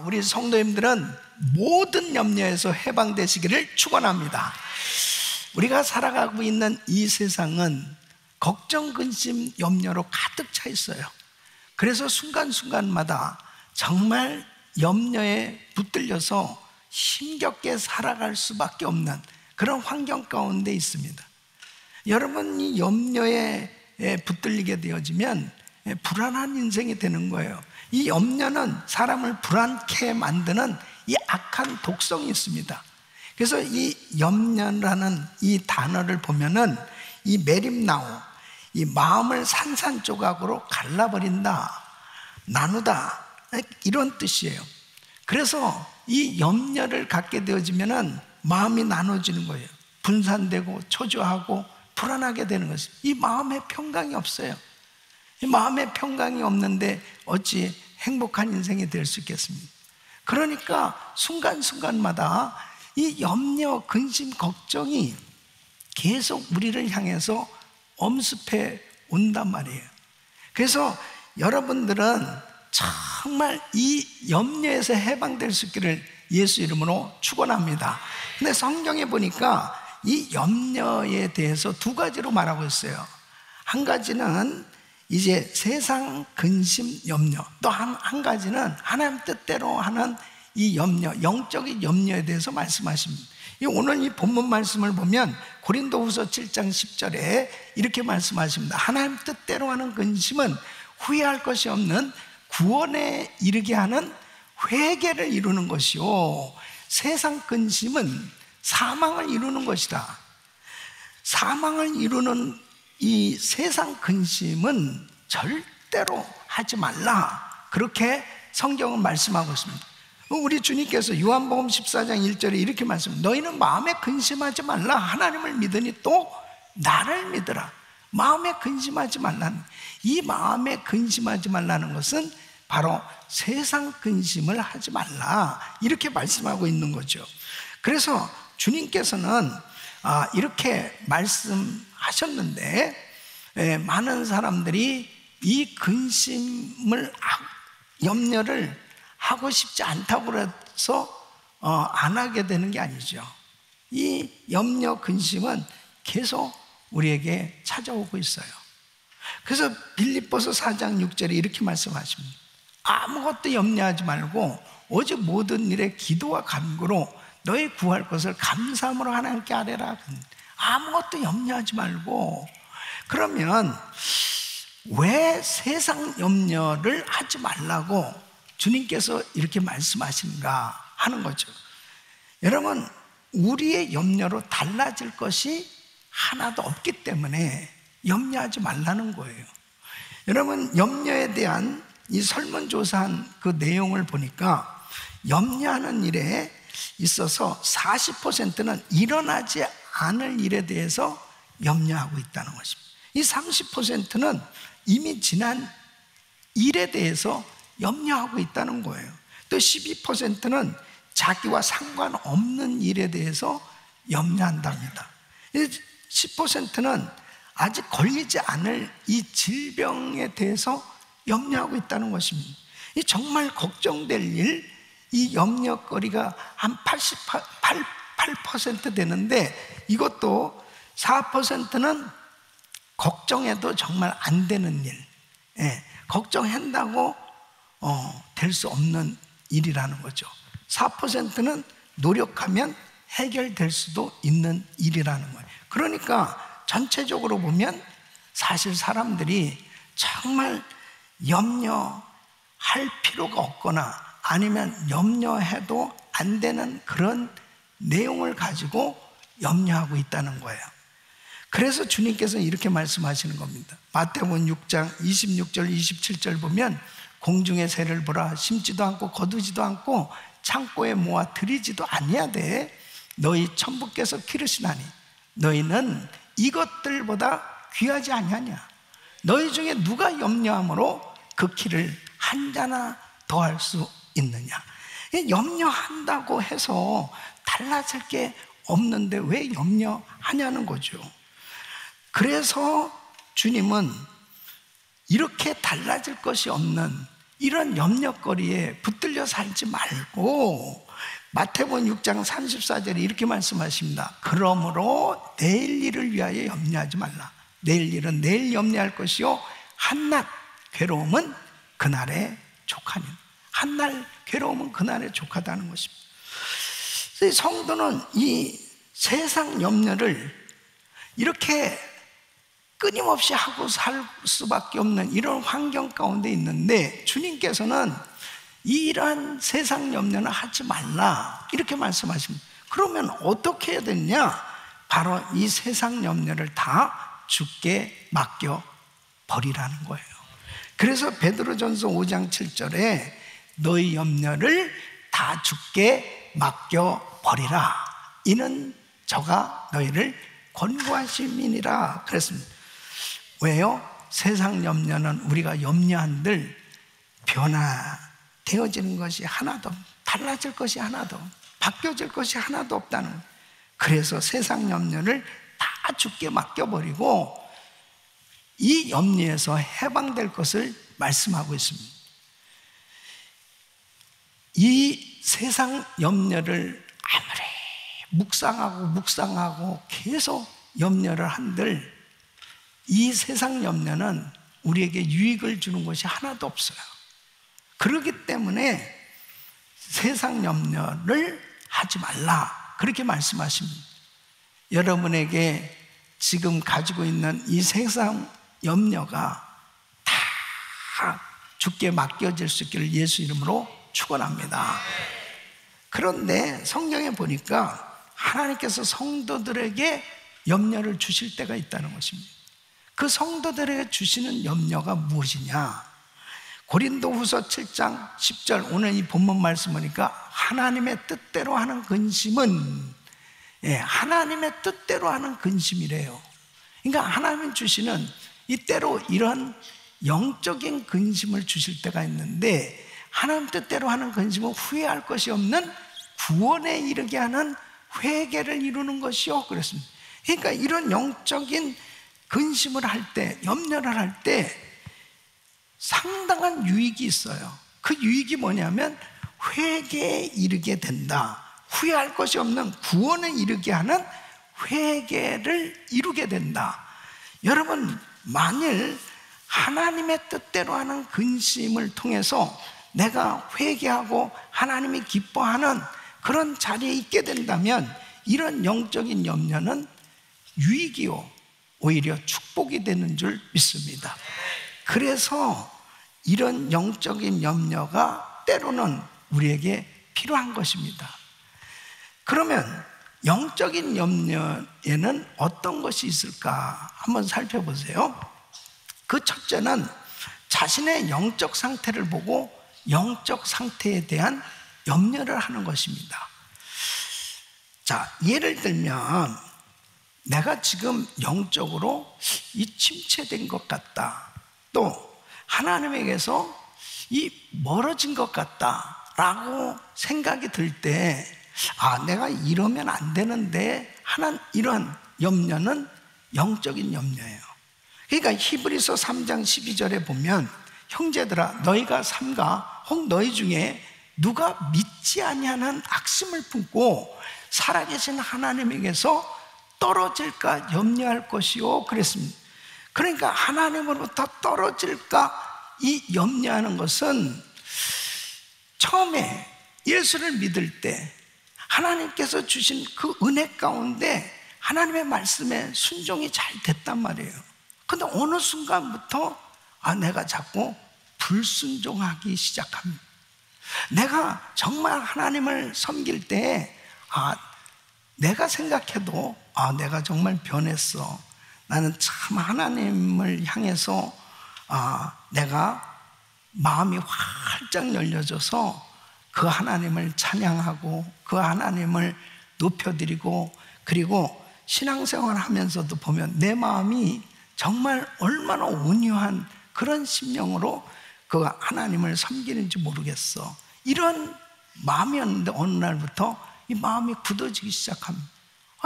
우리 성도님들은 모든 염려에서 해방되시기를 축원합니다. 우리가 살아가고 있는 이 세상은 걱정, 근심, 염려로 가득 차 있어요. 그래서 순간순간마다 정말 염려에 붙들려서 힘겹게 살아갈 수밖에 없는 그런 환경 가운데 있습니다. 여러분이 염려에 붙들리게 되어지면 불안한 인생이 되는 거예요. 이 염려는 사람을 불안케 만드는 이 악한 독성이 있습니다. 그래서 이 염려라는 이 단어를 보면은 이 메림나오, 이 마음을 산산조각으로 갈라버린다, 나누다, 이런 뜻이에요. 그래서 이 염려를 갖게 되어지면은 마음이 나눠지는 거예요. 분산되고 초조하고 불안하게 되는 것입니다. 이 마음에 평강이 없어요. 이 마음에 평강이 없는데 어찌 행복한 인생이 될 수 있겠습니까? 그러니까 순간순간마다 이 염려, 근심, 걱정이 계속 우리를 향해서 엄습해 온단 말이에요. 그래서 여러분들은 정말 이 염려에서 해방될 수 있기를 예수 이름으로 축원합니다. 근데 성경에 보니까 이 염려에 대해서 두 가지로 말하고 있어요. 한 가지는 이제 세상 근심, 염려, 또 한 가지는 하나님 뜻대로 하는 이 염려, 영적인 염려에 대해서 말씀하십니다. 오늘 이 본문 말씀을 보면 고린도후서 7장 10절에 이렇게 말씀하십니다. 하나님 뜻대로 하는 근심은 후회할 것이 없는 구원에 이르게 하는 회개를 이루는 것이요, 세상 근심은 사망을 이루는 것이다. 사망을 이루는 이 세상 근심은 절대로 하지 말라, 그렇게 성경은 말씀하고 있습니다. 우리 주님께서 요한복음 14장 1절에 이렇게 말씀합니다. 너희는 마음에 근심하지 말라. 하나님을 믿으니 또 나를 믿으라. 마음에 근심하지 말라는, 이 마음에 근심하지 말라는 것은 바로 세상 근심을 하지 말라, 이렇게 말씀하고 있는 거죠. 그래서 주님께서는 이렇게 말씀하셨는데 많은 사람들이 이 근심을, 염려를 하고 싶지 않다고 해서 안 하게 되는 게 아니죠. 이 염려, 근심은 계속 우리에게 찾아오고 있어요. 그래서 빌립보서 4장 6절에 이렇게 말씀하십니다. 아무것도 염려하지 말고 오직 모든 일에 기도와 간구로 너희 구할 것을 감사함으로 하나님께 아뢰라. 아무것도 염려하지 말고. 그러면 왜 세상 염려를 하지 말라고 주님께서 이렇게 말씀하신가 하는 거죠. 여러분, 우리의 염려로 달라질 것이 하나도 없기 때문에 염려하지 말라는 거예요. 여러분, 염려에 대한 이 설문조사한 그 내용을 보니까 염려하는 일에 있어서 40%는 일어나지 않을 일에 대해서 염려하고 있다는 것입니다. 이 30%는 이미 지난 일에 대해서 염려하고 있다는 거예요. 또 12%는 자기와 상관없는 일에 대해서 염려한답니다. 10%는 아직 걸리지 않을 이 질병에 대해서 염려하고 있다는 것입니다. 이 정말 걱정될 일, 이 염려거리가 한 88% 되는데, 이것도 4%는 걱정해도 정말 안 되는 일, 걱정한다고 될 수 없는 일이라는 거죠. 4%는 노력하면 해결될 수도 있는 일이라는 거예요. 그러니까 전체적으로 보면 사실 사람들이 정말 염려할 필요가 없거나 아니면 염려해도 안 되는 그런 내용을 가지고 염려하고 있다는 거예요. 그래서 주님께서는 이렇게 말씀하시는 겁니다. 마태복음 6장 26절 27절 보면 공중의 새를 보라, 심지도 않고 거두지도 않고 창고에 모아 들이지도 아니하되 너희 천부께서 기르시나니 너희는 이것들보다 귀하지 아니하냐. 너희 중에 누가 염려함으로 그 키를 한 자나 더할 수 있느냐. 염려한다고 해서 달라질 게 없는데 왜 염려하냐는 거죠. 그래서 주님은 이렇게 달라질 것이 없는 이런 염려거리에 붙들려 살지 말고 마태복음 6장 34절에 이렇게 말씀하십니다. 그러므로 내일 일을 위하여 염려하지 말라. 내일 일은 내일 염려할 것이요 한낱 괴로움은 그날에 족하니. 한날 괴로움은 그날에 족하다는 것입니다. 성도는 이 세상 염려를 이렇게 끊임없이 하고 살 수밖에 없는 이런 환경 가운데 있는데, 주님께서는 이러한 세상 염려는 하지 말라 이렇게 말씀하십니다. 그러면 어떻게 해야 되냐? 바로 이 세상 염려를 다 주께 맡겨 버리라는 거예요. 그래서 베드로전서 5장 7절에 너희 염려를 다 주께 맡겨 버리라. 이는 저가 너희를 권고하심이니라 그랬습니다. 왜요? 세상 염려는 우리가 염려한들 변화되어지는 것이 하나도, 달라질 것이 하나도, 바뀌어질 것이 하나도 없다는 거예요. 그래서 세상 염려를 다 주께 맡겨버리고 이 염려에서 해방될 것을 말씀하고 있습니다. 이 세상 염려를 아무리 묵상하고 계속 염려를 한들 이 세상 염려는 우리에게 유익을 주는 것이 하나도 없어요. 그렇기 때문에 세상 염려를 하지 말라 그렇게 말씀하십니다. 여러분에게 지금 가지고 있는 이 세상 염려가 다 주께 맡겨질 수 있기를 예수 이름으로 축원합니다. 그런데 성경에 보니까 하나님께서 성도들에게 염려를 주실 때가 있다는 것입니다. 그 성도들에게 주시는 염려가 무엇이냐? 고린도후서 7장 10절, 오늘 이 본문 말씀 보니까 하나님의 뜻대로 하는 근심은, 하나님의 뜻대로 하는 근심이래요. 그러니까 하나님 주시는 이때로 이런 영적인 근심을 주실 때가 있는데, 하나님 뜻대로 하는 근심은 후회할 것이 없는 구원에 이르게 하는 회개를 이루는 것이요 그랬습니다. 그러니까 이런 영적인 근심을 할 때, 염려를 할 때 상당한 유익이 있어요. 그 유익이 뭐냐면 회개에 이르게 된다. 후회할 것이 없는 구원에 이르게 하는 회개를 이루게 된다. 여러분, 만일 하나님의 뜻대로 하는 근심을 통해서 내가 회개하고 하나님이 기뻐하는 그런 자리에 있게 된다면 이런 영적인 염려는 유익이요 오히려 축복이 되는 줄 믿습니다. 그래서 이런 영적인 염려가 때로는 우리에게 필요한 것입니다. 그러면 영적인 염려에는 어떤 것이 있을까 한번 살펴보세요. 그 첫째는 자신의 영적 상태를 보고 영적 상태에 대한 염려를 하는 것입니다. 자, 예를 들면 내가 지금 영적으로 이 침체된 것 같다, 또 하나님에게서 이 멀어진 것 같다라고 생각이 들 때, 내가 이러면 안 되는데 하는 이런 염려는 영적인 염려예요. 그러니까 히브리서 3장 12절에 보면 형제들아 너희가 삼가 혹 너희 중에 누가 믿지 아니하는 악심을 품고 살아계신 하나님에게서 떨어질까 염려할 것이요 그랬습니다. 그러니까 하나님으로부터 떨어질까 이 염려하는 것은 처음에 예수를 믿을 때 하나님께서 주신 그 은혜 가운데 하나님의 말씀에 순종이 잘 됐단 말이에요. 근데 어느 순간부터 내가 자꾸 불순종하기 시작합니다. 내가 정말 하나님을 섬길 때 내가 생각해도 내가 정말 변했어. 나는 참 하나님을 향해서 내가 마음이 활짝 열려져서 그 하나님을 찬양하고 그 하나님을 높여드리고, 그리고 신앙생활 하면서도 보면 내 마음이 정말 얼마나 온유한 그런 심령으로 그 하나님을 섬기는지 모르겠어. 이런 마음이었는데 어느 날부터 이 마음이 굳어지기 시작합니다.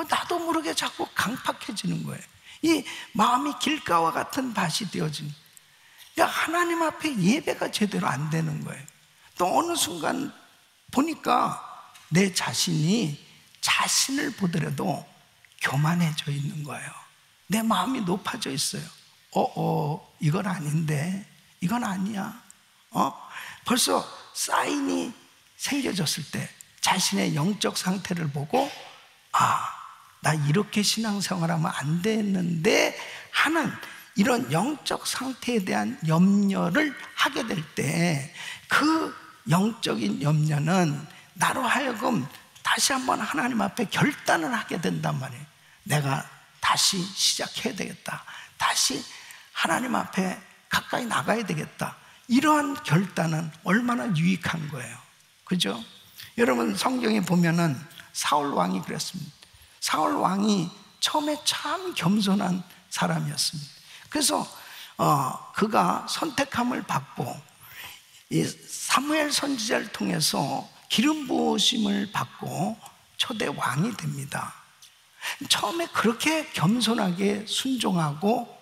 나도 모르게 자꾸 강팍해지는 거예요. 이 마음이 길가와 같은 밭이 되어지는. 하나님 앞에 예배가 제대로 안 되는 거예요. 또 어느 순간 보니까 내 자신이 자신을 보더라도 교만해져 있는 거예요. 내 마음이 높아져 있어요. 이건 아닌데, 이건 아니야. 벌써 사인이 생겨졌을 때 자신의 영적 상태를 보고 나 이렇게 신앙생활하면 안 되는데 하는 이런 영적 상태에 대한 염려를 하게 될 때 그 영적인 염려는 나로 하여금 다시 한번 하나님 앞에 결단을 하게 된단 말이에요. 내가 다시 시작해야 되겠다. 다시 하나님 앞에 가까이 나가야 되겠다. 이러한 결단은 얼마나 유익한 거예요. 그죠? 여러분 성경에 보면은 사울 왕이 그랬습니다. 사울 왕이 처음에 참 겸손한 사람이었습니다. 그래서 그가 선택함을 받고 이 사무엘 선지자를 통해서 기름 부으심을 받고 초대 왕이 됩니다. 처음에 그렇게 겸손하게 순종하고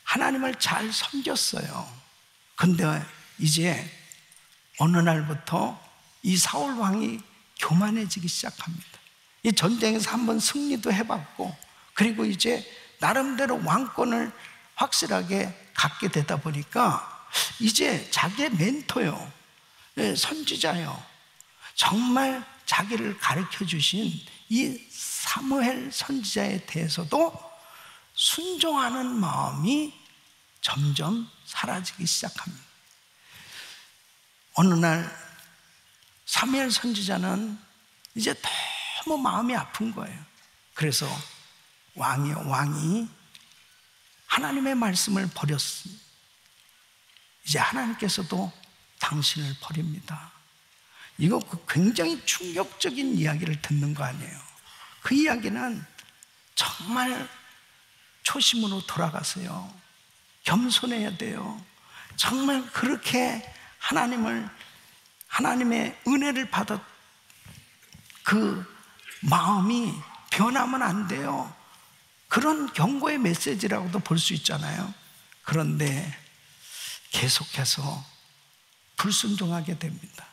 하나님을 잘 섬겼어요. 근데 이제 어느 날부터 이 사울 왕이 교만해지기 시작합니다. 이 전쟁에서 한번 승리도 해봤고, 그리고 이제 나름대로 왕권을 확실하게 갖게 되다 보니까 이제 자기의 멘토요, 선지자요, 정말 자기를 가르쳐 주신 이 사무엘 선지자에 대해서도 순종하는 마음이 점점 사라지기 시작합니다. 어느 날 사무엘 선지자는 이제 너무 마음이 아픈 거예요. 그래서 왕이 하나님의 말씀을 버렸습니다. 이제 하나님께서도 당신을 버립니다. 이거 굉장히 충격적인 이야기를 듣는 거 아니에요. 그 이야기는 정말 초심으로 돌아가세요. 겸손해야 돼요. 정말 그렇게 하나님의 은혜를 받았 그 마음이 변하면 안 돼요. 그런 경고의 메시지라고도 볼 수 있잖아요. 그런데 계속해서 불순종하게 됩니다.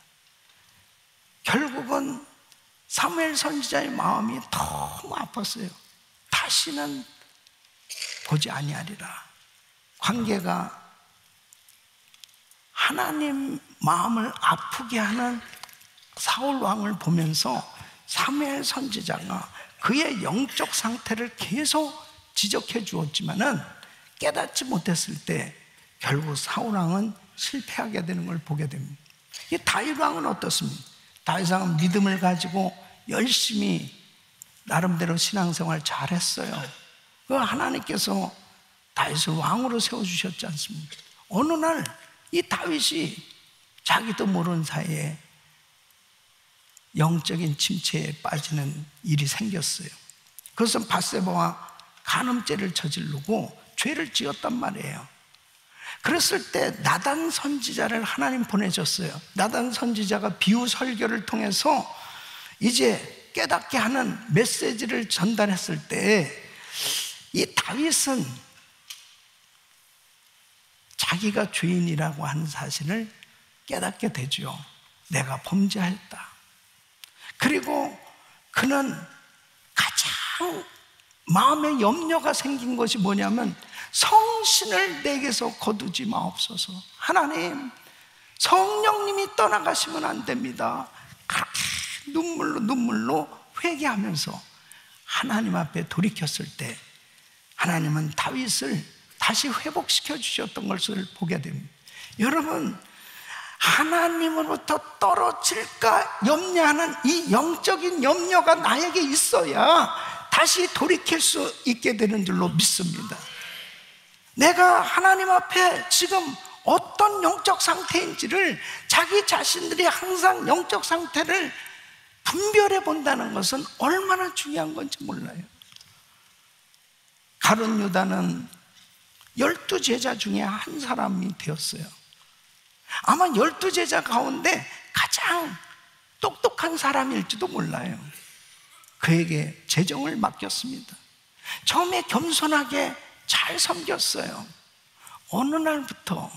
결국은 사무엘 선지자의 마음이 너무 아팠어요. 다시는 보지 아니하리라. 관계가 하나님 마음을 아프게 하는 사울 왕을 보면서 사무엘 선지자가 그의 영적 상태를 계속 지적해 주었지만은 깨닫지 못했을 때 결국 사울 왕은 실패하게 되는 걸 보게 됩니다. 이 다윗 왕은 어떻습니까? 다윗 왕은 믿음을 가지고 열심히 나름대로 신앙생활 잘했어요. 그 하나님께서 다윗을 왕으로 세워주셨지 않습니까? 어느 날 이 다윗이 자기도 모르는 사이에 영적인 침체에 빠지는 일이 생겼어요. 그것은 밧세바와 간음죄를 저지르고 죄를 지었단 말이에요. 그랬을 때 나단 선지자를 하나님 보내줬어요. 나단 선지자가 비유 설교를 통해서 이제 깨닫게 하는 메시지를 전달했을 때 이 다윗은 자기가 죄인이라고 하는 사실을 깨닫게 되죠. 내가 범죄했다. 그리고 그는 가장 마음에 염려가 생긴 것이 뭐냐면 성신을 내게서 거두지 마옵소서. 하나님, 성령님이 떠나가시면 안 됩니다. 눈물로 회개하면서 하나님 앞에 돌이켰을 때 하나님은 다윗을 다시 회복시켜 주셨던 것을 보게 됩니다. 여러분, 하나님으로부터 떨어질까 염려하는 이 영적인 염려가 나에게 있어야 다시 돌이킬 수 있게 되는 줄로 믿습니다. 내가 하나님 앞에 지금 어떤 영적 상태인지를 자기 자신들이 항상 영적 상태를 분별해 본다는 것은 얼마나 중요한 건지 몰라요. 가룟 유다는 12제자 중에 한 사람이 되었어요. 아마 12제자 가운데 가장 똑똑한 사람일지도 몰라요. 그에게 재정을 맡겼습니다. 처음에 겸손하게 잘 섬겼어요. 어느 날부터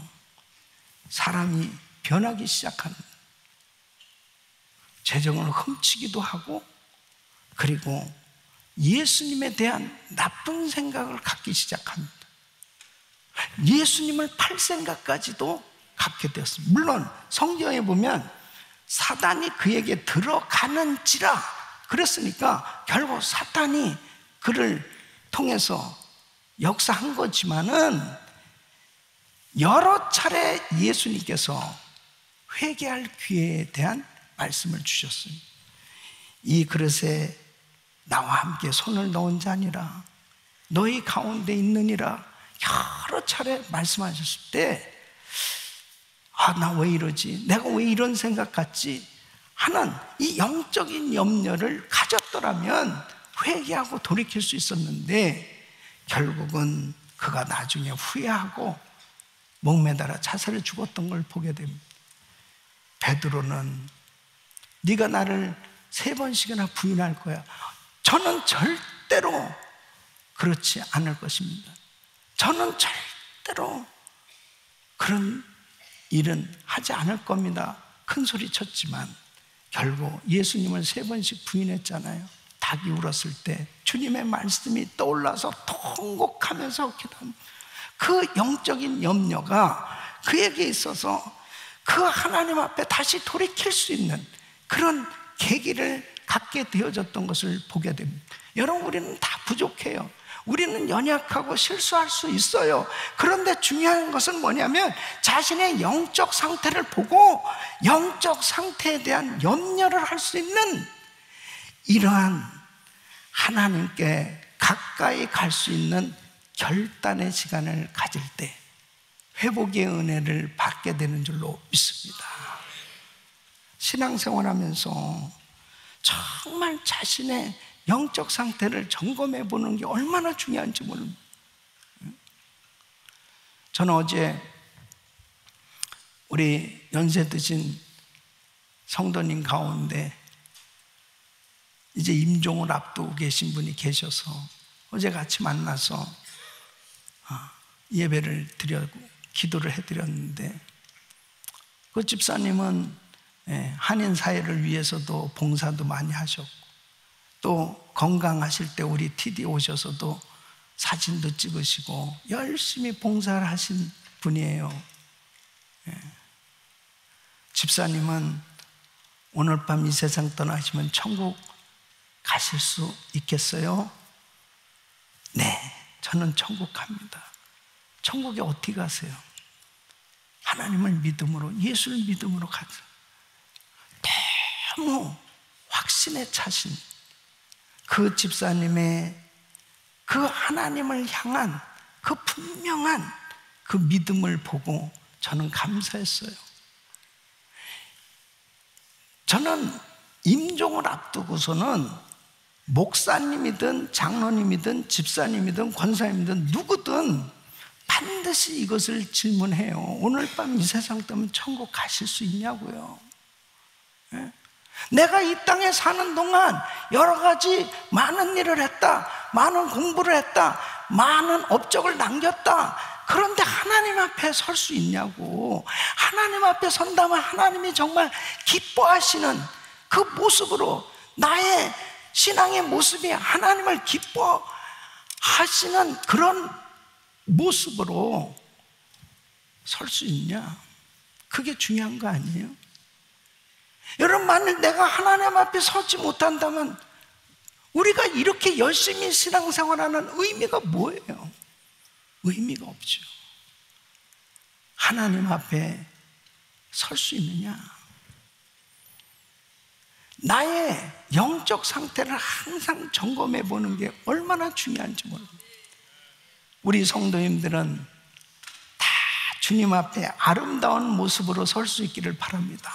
사람이 변하기 시작합니다. 재정을 훔치기도 하고, 그리고 예수님에 대한 나쁜 생각을 갖기 시작합니다. 예수님을 팔 생각까지도 갖게 되었습니다. 물론 성경에 보면 사단이 그에게 들어가는지라 그랬으니까 결국 사탄이 그를 통해서 역사한 거지만은, 여러 차례 예수님께서 회개할 기회에 대한 말씀을 주셨습니다. 이 그릇에 나와 함께 손을 넣은 자니라, 너희 가운데 있느니라 여러 차례 말씀하셨을 때, 나 왜 이러지? 내가 왜 이런 생각 같지? 하는 이 영적인 염려를 가졌더라면 회개하고 돌이킬 수 있었는데, 결국은 그가 나중에 후회하고 목매달아 자살해 죽었던 걸 보게 됩니다. 베드로는 네가 나를 3번씩이나 부인할 거야. 저는 절대로 그렇지 않을 것입니다. 저는 절대로 그런 일은 하지 않을 겁니다. 큰 소리 쳤지만 결국 예수님을 3번씩 부인했잖아요. 닭이 울었을 때 주님의 말씀이 떠올라서 통곡하면서 기도한 그 영적인 염려가 그에게 있어서 그 하나님 앞에 다시 돌이킬 수 있는 그런 계기를 갖게 되어졌던 것을 보게 됩니다. 여러분, 우리는 다 부족해요. 우리는 연약하고 실수할 수 있어요. 그런데 중요한 것은 뭐냐면 자신의 영적 상태를 보고 영적 상태에 대한 염려를 할 수 있는 이러한 하나님께 가까이 갈 수 있는 결단의 시간을 가질 때 회복의 은혜를 받게 되는 줄로 믿습니다. 신앙생활하면서 정말 자신의 영적 상태를 점검해 보는 게 얼마나 중요한지 모릅니다. 저는 어제 우리 연세 드신 성도님 가운데 이제 임종을 앞두고 계신 분이 계셔서 어제 같이 만나서 예배를 드리고 기도를 해드렸는데, 그 집사님은 한인 사회를 위해서도 봉사도 많이 하셨고, 또 건강하실 때 우리 TD 오셔서도 사진도 찍으시고 열심히 봉사를 하신 분이에요. 집사님은 오늘 밤 이 세상 떠나시면 천국 가실 수 있겠어요? 네, 저는 천국 갑니다. 천국에 어떻게 가세요? 하나님을 믿음으로, 예수를 믿음으로 가죠. 너무 확신에 차신 그 집사님의 그 하나님을 향한 그 분명한 그 믿음을 보고 저는 감사했어요. 저는 임종을 앞두고서는 목사님이든 장로님이든 집사님이든 권사님이든 누구든 반드시 이것을 질문해요. 오늘 밤 이 세상 떠면 천국 가실 수 있냐고요. 내가 이 땅에 사는 동안 여러 가지 많은 일을 했다, 많은 공부를 했다, 많은 업적을 남겼다. 그런데 하나님 앞에 설 수 있냐고. 하나님 앞에 선다면 하나님이 정말 기뻐하시는 그 모습으로, 나의 신앙의 모습이 하나님을 기뻐하시는 그런 모습으로 설 수 있냐? 그게 중요한 거 아니에요? 여러분, 만일 내가 하나님 앞에 서지 못한다면 우리가 이렇게 열심히 신앙생활하는 의미가 뭐예요? 의미가 없죠. 하나님 앞에 설 수 있느냐? 나의 영적 상태를 항상 점검해 보는 게 얼마나 중요한지 모릅니다. 우리 성도님들은 다 주님 앞에 아름다운 모습으로 설 수 있기를 바랍니다.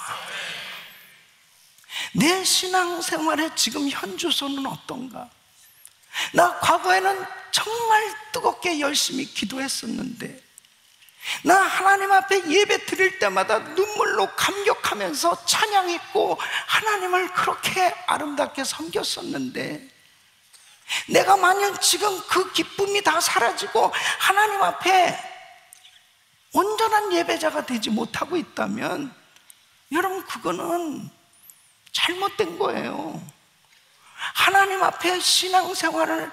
내 신앙생활의 지금 현주소는 어떤가? 나 과거에는 정말 뜨겁게 열심히 기도했었는데, 나 하나님 앞에 예배 드릴 때마다 눈물로 감격하면서 찬양했고 하나님을 그렇게 아름답게 섬겼었는데, 내가 만약 지금 그 기쁨이 다 사라지고 하나님 앞에 온전한 예배자가 되지 못하고 있다면 여러분, 그거는 잘못된 거예요. 하나님 앞에 신앙생활을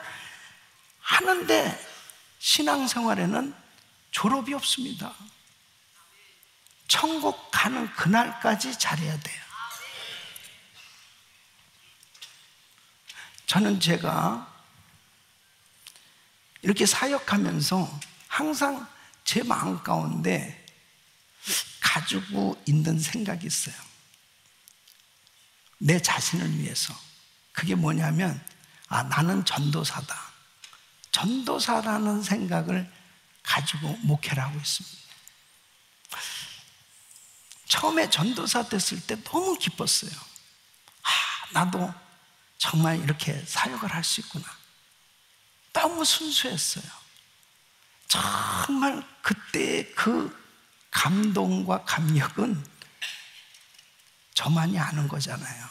하는데 신앙생활에는 졸업이 없습니다. 천국 가는 그날까지 잘해야 돼요. 저는 제가 이렇게 사역하면서 항상 제 마음 가운데 가지고 있는 생각이 있어요. 내 자신을 위해서. 그게 뭐냐면, 나는 전도사다. 전도사라는 생각을 가지고 목회를 하고 있습니다. 처음에 전도사 됐을 때 너무 기뻤어요. 나도 정말 이렇게 사역을 할 수 있구나. 너무 순수했어요. 정말 그때 그 감동과 감격은 저만이 아는 거잖아요.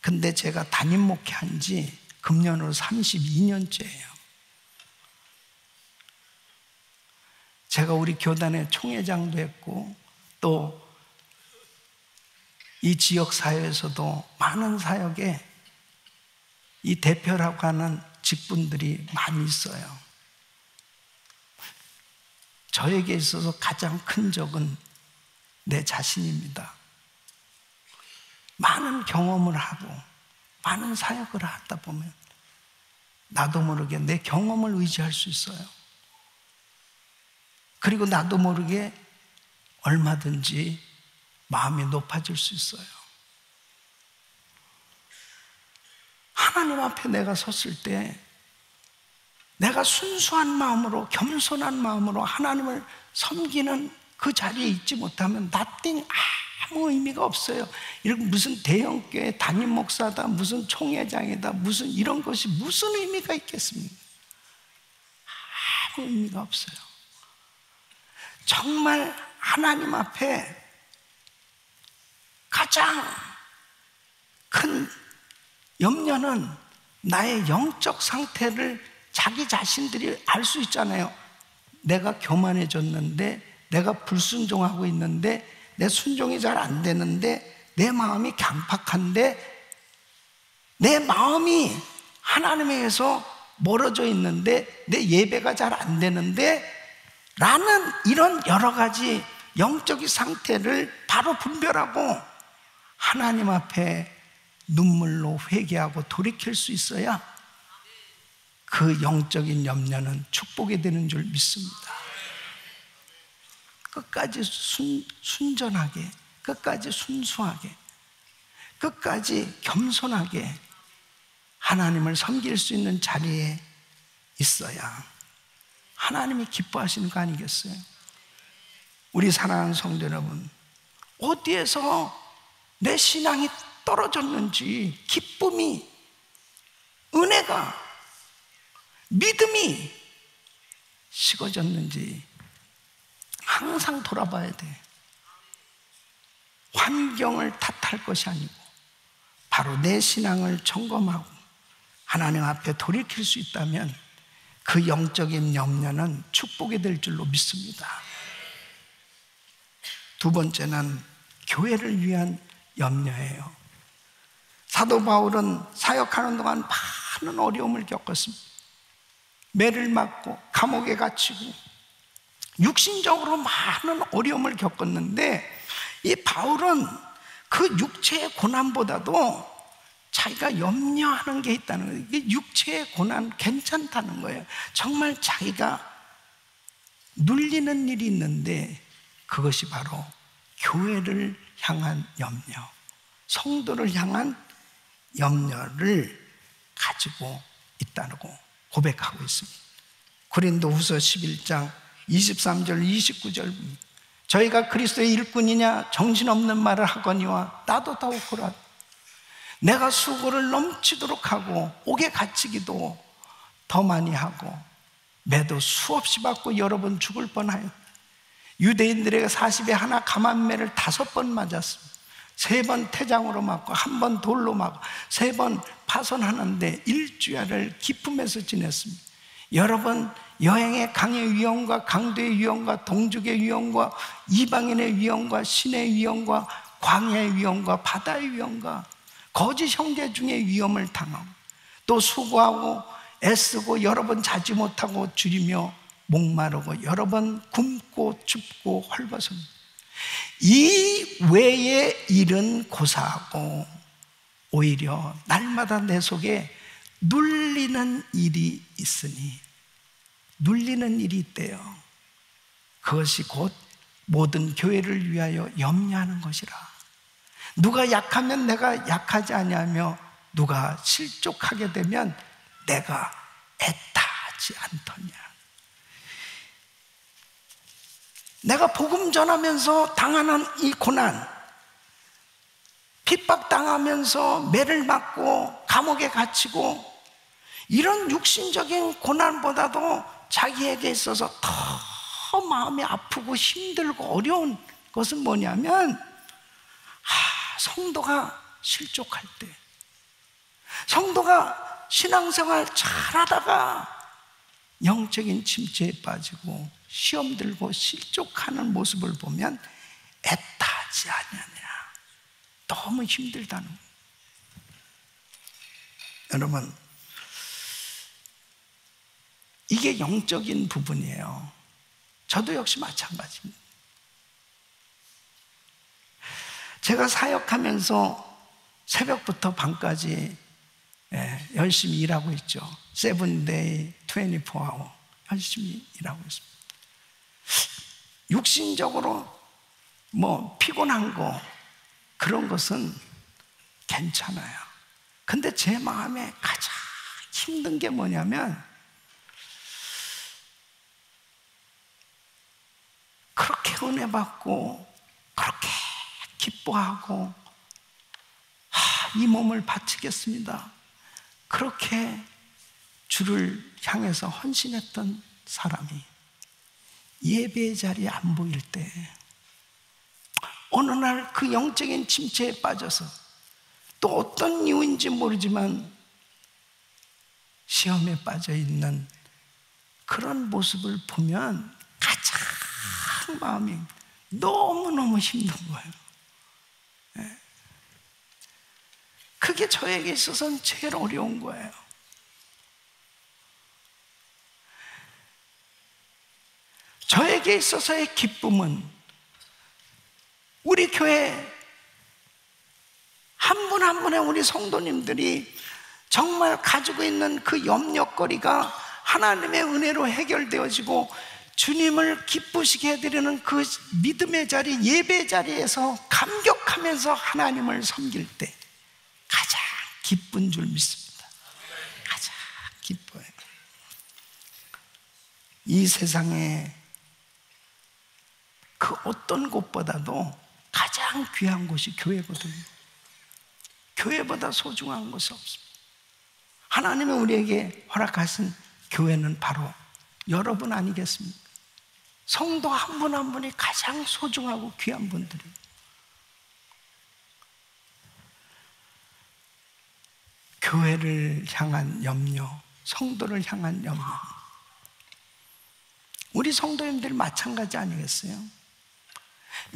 근데 제가 담임 목회한 지 금년으로 32년째예요. 제가 우리 교단의 총회장도 했고, 또 이 지역 사회에서도 많은 사역에 이 대표라고 하는 직분들이 많이 있어요. 저에게 있어서 가장 큰 적은 내 자신입니다. 많은 경험을 하고 많은 사역을 하다 보면 나도 모르게 내 경험을 의지할 수 있어요. 그리고 나도 모르게 얼마든지 마음이 높아질 수 있어요. 하나님 앞에 내가 섰을 때 내가 순수한 마음으로, 겸손한 마음으로 하나님을 섬기는 그 자리에 있지 못하면 nothing, 아무 의미가 없어요. 이렇게 무슨 대형교회 담임 목사다, 무슨 총회장이다, 무슨 이런 것이 무슨 의미가 있겠습니까? 아무 의미가 없어요. 정말 하나님 앞에 가장 큰 염려는 나의 영적 상태를 자기 자신들이 알 수 있잖아요. 내가 교만해졌는데, 내가 불순종하고 있는데, 내 순종이 잘 안 되는데, 내 마음이 강팍한데, 내 마음이 하나님에게서 멀어져 있는데, 내 예배가 잘 안 되는데, 라는 이런 여러 가지 영적인 상태를 바로 분별하고 하나님 앞에 눈물로 회개하고 돌이킬 수 있어야 그 영적인 염려는 축복이 되는 줄 믿습니다. 끝까지 순전하게, 끝까지 순수하게, 끝까지 겸손하게 하나님을 섬길 수 있는 자리에 있어야 하나님이 기뻐하시는 거 아니겠어요? 우리 사랑하는 성도 여러분, 어디에서 내 신앙이 떨어졌는지, 기쁨이, 은혜가, 믿음이 식어졌는지 항상 돌아봐야 돼. 환경을 탓할 것이 아니고 바로 내 신앙을 점검하고 하나님 앞에 돌이킬 수 있다면 그 영적인 염려는 축복이 될 줄로 믿습니다. 두 번째는 교회를 위한 염려예요. 사도 바울은 사역하는 동안 많은 어려움을 겪었습니다. 매를 맞고 감옥에 갇히고 육신적으로 많은 어려움을 겪었는데, 이 바울은 그 육체의 고난보다도 자기가 염려하는 게 있다는 거예요. 이게 육체의 고난 괜찮다는 거예요. 정말 자기가 눌리는 일이 있는데 그것이 바로 교회를 향한 염려, 성도를 향한 염려를 가지고 있다고 고백하고 있습니다. 고린도후서 11장 23절 29절, 저희가 그리스도의 일꾼이냐 정신없는 말을 하거니와 나도 더욱으로 내가 수고를 넘치도록 하고 옥에 갇히기도 더 많이 하고 매도 수없이 받고 여러 번 죽을 뻔하여 유대인들에게 40에 하나 감한매를 5번 맞았습니다. 3번 태장으로 맞고 1번 돌로 맞고 3번 파손하는데 일주일을 기품에서 지냈습니다. 여러분, 여행의 강의 위험과 강도의 위험과 동족의 위험과 이방인의 위험과 신의 위험과 광야의 위험과 바다의 위험과 거짓 형제 중에 위험을 당하고 또 수고하고 애쓰고 여러 번 자지 못하고 줄이며 목마르고 여러 번 굶고 춥고 헐벗습니다. 이 외의 일은 고사하고 오히려 날마다 내 속에 눌리는 일이 있으니, 눌리는 일이 있대요. 그것이 곧 모든 교회를 위하여 염려하는 것이라. 누가 약하면 내가 약하지 아니하며 누가 실족하게 되면 내가 애타지 않더냐. 내가 복음 전하면서 당하는 이 고난, 핍박당하면서 매를 맞고 감옥에 갇히고 이런 육신적인 고난보다도 자기에게 있어서 더 마음이 아프고 힘들고 어려운 것은 뭐냐면, 성도가 실족할 때, 성도가 신앙생활 잘하다가 영적인 침체에 빠지고 시험 들고 실족하는 모습을 보면 애타지 않느냐. 너무 힘들다는 거예요. 여러분, 이게 영적인 부분이에요. 저도 역시 마찬가지입니다. 제가 사역하면서 새벽부터 밤까지 열심히 일하고 있죠. 7day, 24hour 열심히 일하고 있습니다. 육신적으로 뭐 피곤한 거 그런 것은 괜찮아요. 근데 제 마음에 가장 힘든 게 뭐냐면, 그렇게 은혜 받고 그렇게 기뻐하고 이 몸을 바치겠습니다, 그렇게 주를 향해서 헌신했던 사람이 예배의 자리에 안 보일 때, 어느 날 그 영적인 침체에 빠져서 또 어떤 이유인지 모르지만 시험에 빠져 있는 그런 모습을 보면 가장 마음이 너무너무 힘든 거예요. 그게 저에게 있어서는 제일 어려운 거예요. 저에게 있어서의 기쁨은 우리 교회 한 분 한 분의 우리 성도님들이 정말 가지고 있는 그 염려거리가 하나님의 은혜로 해결되어지고 주님을 기쁘시게 해드리는 그 믿음의 자리, 예배 자리에서 감격하면서 하나님을 섬길 때 가장 기쁜 줄 믿습니다. 가장 기뻐요. 이 세상에 그 어떤 곳보다도 가장 귀한 곳이 교회거든요. 교회보다 소중한 것이 없습니다. 하나님이 우리에게 허락하신 교회는 바로 여러분 아니겠습니까? 성도 한 분 한 분이 가장 소중하고 귀한 분들이에요. 교회를 향한 염려, 성도를 향한 염려. 우리 성도님들 마찬가지 아니겠어요?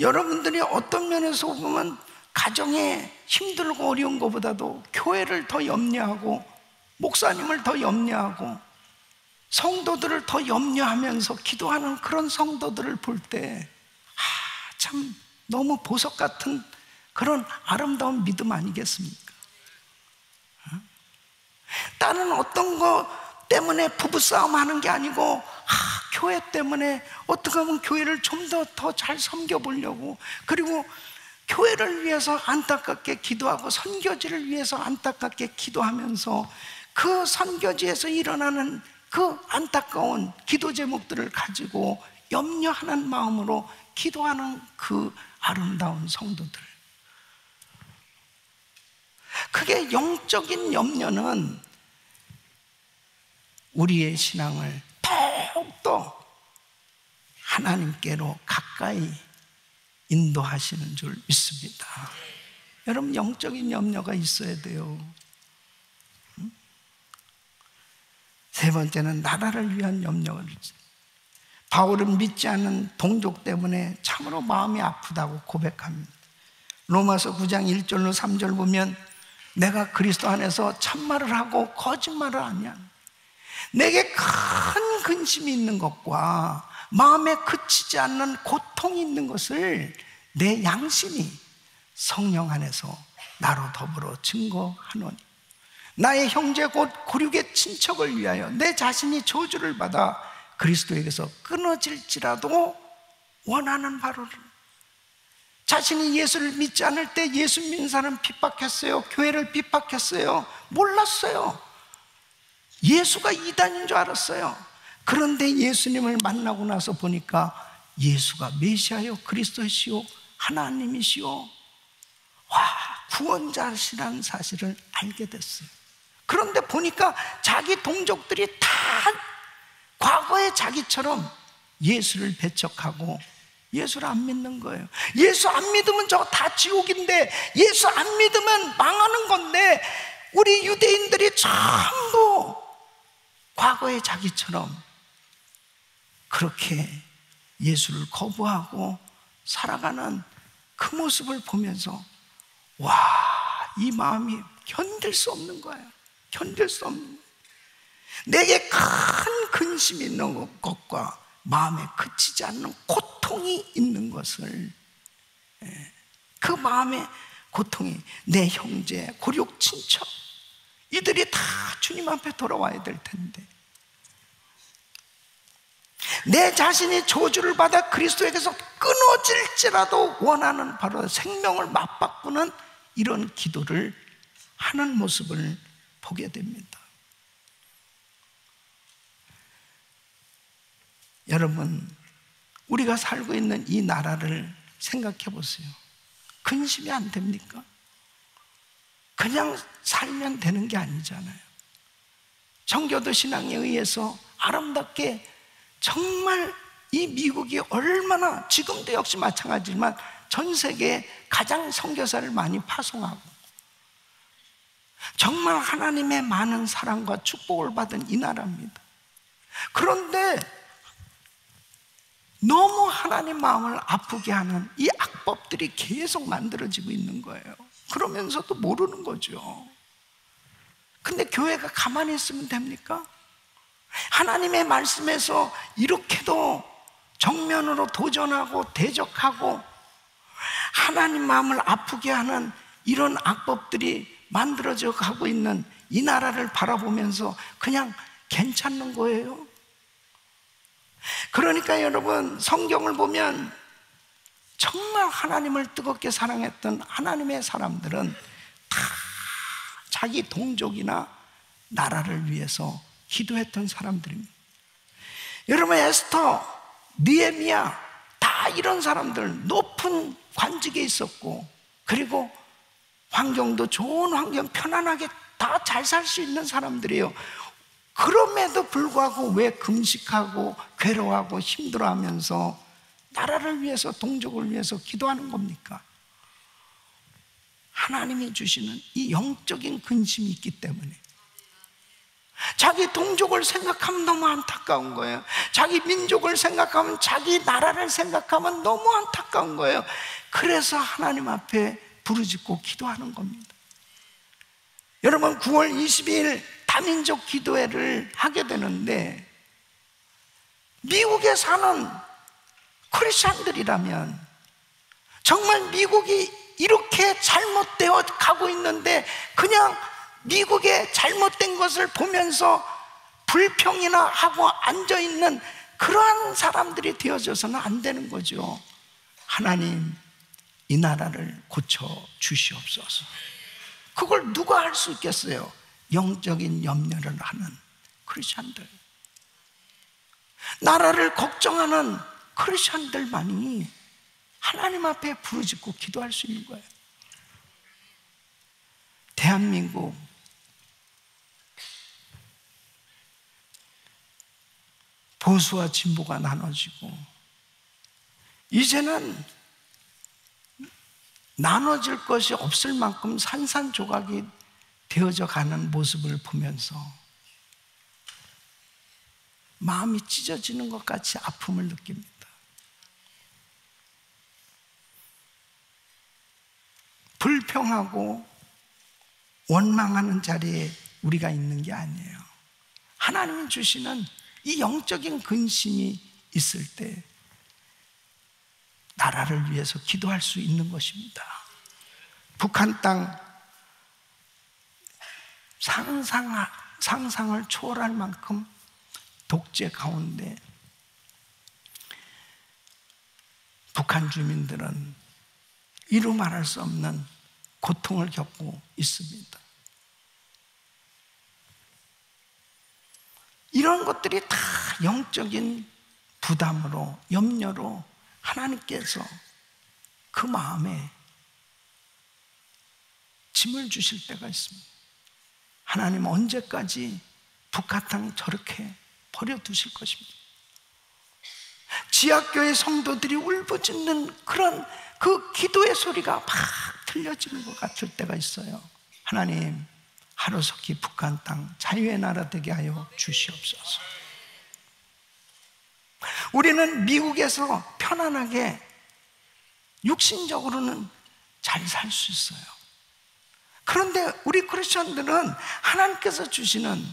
여러분들이 어떤 면에서 보면 가정에 힘들고 어려운 것보다도 교회를 더 염려하고 목사님을 더 염려하고 성도들을 더 염려하면서 기도하는 그런 성도들을 볼 때 참 너무 보석 같은 그런 아름다운 믿음 아니겠습니까? 다른 어떤 거 때문에 부부싸움 하는 게 아니고 교회 때문에 어떻게 하면 교회를 좀 더 잘 섬겨보려고, 그리고 교회를 위해서 안타깝게 기도하고 선교지를 위해서 안타깝게 기도하면서 그 선교지에서 일어나는 그 안타까운 기도 제목들을 가지고 염려하는 마음으로 기도하는 그 아름다운 성도들, 그게 영적인 염려는 우리의 신앙을 더욱더 하나님께로 가까이 인도하시는 줄 믿습니다. 여러분, 영적인 염려가 있어야 돼요. 세 번째는 나라를 위한 염려를. 바울은 믿지 않는 동족 때문에 참으로 마음이 아프다고 고백합니다. 로마서 9장 1절로 3절 보면 내가 그리스도 안에서 참말을 하고 거짓말을 하냐, 내게 큰 근심이 있는 것과 마음에 그치지 않는 고통이 있는 것을 내 양심이 성령 안에서 나로 더불어 증거하노니, 나의 형제 곧 고륙의 친척을 위하여 내 자신이 저주를 받아 그리스도에게서 끊어질지라도 원하는 바로를. 자신이 예수를 믿지 않을 때 예수 믿는 사람 핍박했어요. 교회를 핍박했어요. 몰랐어요. 예수가 이단인 줄 알았어요. 그런데 예수님을 만나고 나서 보니까 예수가 메시아요, 그리스도시요, 하나님이시요, 와, 구원자시라는 사실을 알게 됐어요. 그런데 보니까 자기 동족들이 다 과거의 자기처럼 예수를 배척하고 예수를 안 믿는 거예요. 예수 안 믿으면 저거 다 지옥인데, 예수 안 믿으면 망하는 건데, 우리 유대인들이 전부 과거의 자기처럼 그렇게 예수를 거부하고 살아가는 그 모습을 보면서 와, 이 마음이 견딜 수 없는 거예요. 견딜 수 없는 거예요. 내게 큰 근심이 있는 것과 마음에 그치지 않는 고통이 있는 것을, 그 마음의 고통이 내 형제, 고륙, 친척, 이들이 다 주님 앞에 돌아와야 될 텐데, 내 자신이 저주를 받아 그리스도에게서 끊어질지라도 원하는 바로 생명을 맞바꾸는 이런 기도를 하는 모습을 보게 됩니다. 여러분, 우리가 살고 있는 이 나라를 생각해 보세요. 근심이 안 됩니까? 그냥 살면 되는 게 아니잖아요. 청교도 신앙에 의해서 아름답게 정말 이 미국이 얼마나, 지금도 역시 마찬가지지만 전 세계에 가장 선교사를 많이 파송하고 정말 하나님의 많은 사랑과 축복을 받은 이 나라입니다. 그런데 너무 하나님 마음을 아프게 하는 이 악법들이 계속 만들어지고 있는 거예요. 그러면서도 모르는 거죠. 근데 교회가 가만히 있으면 됩니까? 하나님의 말씀에서 이렇게도 정면으로 도전하고 대적하고 하나님 마음을 아프게 하는 이런 악법들이 만들어져 가고 있는 이 나라를 바라보면서 그냥 괜찮는 거예요? 그러니까 여러분, 성경을 보면 정말 하나님을 뜨겁게 사랑했던 하나님의 사람들은 다 자기 동족이나 나라를 위해서 기도했던 사람들입니다. 여러분, 에스터, 느헤미야, 다 이런 사람들, 높은 관직에 있었고, 그리고 환경도 좋은 환경, 편안하게 다 잘 살 수 있는 사람들이에요. 그럼에도 불구하고 왜 금식하고 괴로워하고 힘들어하면서 나라를 위해서, 동족을 위해서 기도하는 겁니까? 하나님이 주시는 이 영적인 근심이 있기 때문에. 자기 동족을 생각하면 너무 안타까운 거예요. 자기 민족을 생각하면, 자기 나라를 생각하면 너무 안타까운 거예요. 그래서 하나님 앞에 부르짖고 기도하는 겁니다. 여러분, 9월 22일 다민족 기도회를 하게 되는데, 미국에 사는 크리스찬들이라면 정말 미국이 이렇게 잘못되어 가고 있는데 그냥 미국의 잘못된 것을 보면서 불평이나 하고 앉아있는 그러한 사람들이 되어져서는 안 되는 거죠. 하나님, 이 나라를 고쳐 주시옵소서. 그걸 누가 할 수 있겠어요? 영적인 염려를 하는 크리스찬들, 나라를 걱정하는 크리스찬들만이 하나님 앞에 부르짖고 기도할 수 있는 거예요. 대한민국, 보수와 진보가 나눠지고 이제는 나눠질 것이 없을 만큼 산산조각이 되어져 가는 모습을 보면서 마음이 찢어지는 것 같이 아픔을 느낍니다. 불평하고 원망하는 자리에 우리가 있는 게 아니에요. 하나님이 주시는 이 영적인 근심이 있을 때 나라를 위해서 기도할 수 있는 것입니다. 북한 땅 상상을 초월할 만큼 독재 가운데 북한 주민들은 이루 말할 수 없는 고통을 겪고 있습니다. 이런 것들이 다 영적인 부담으로, 염려로 하나님께서 그 마음에 짐을 주실 때가 있습니다. 하나님 언제까지 북한땅 저렇게 버려두실 것입니다. 지하교회 성도들이 울부짖는 그런 그 기도의 소리가 막 들려지는 것 같을 때가 있어요. 하나님, 하루속히 북한 땅 자유의 나라 되게 하여 주시옵소서. 우리는 미국에서 편안하게 육신적으로는 잘 살 수 있어요. 그런데 우리 크리스천들은 하나님께서 주시는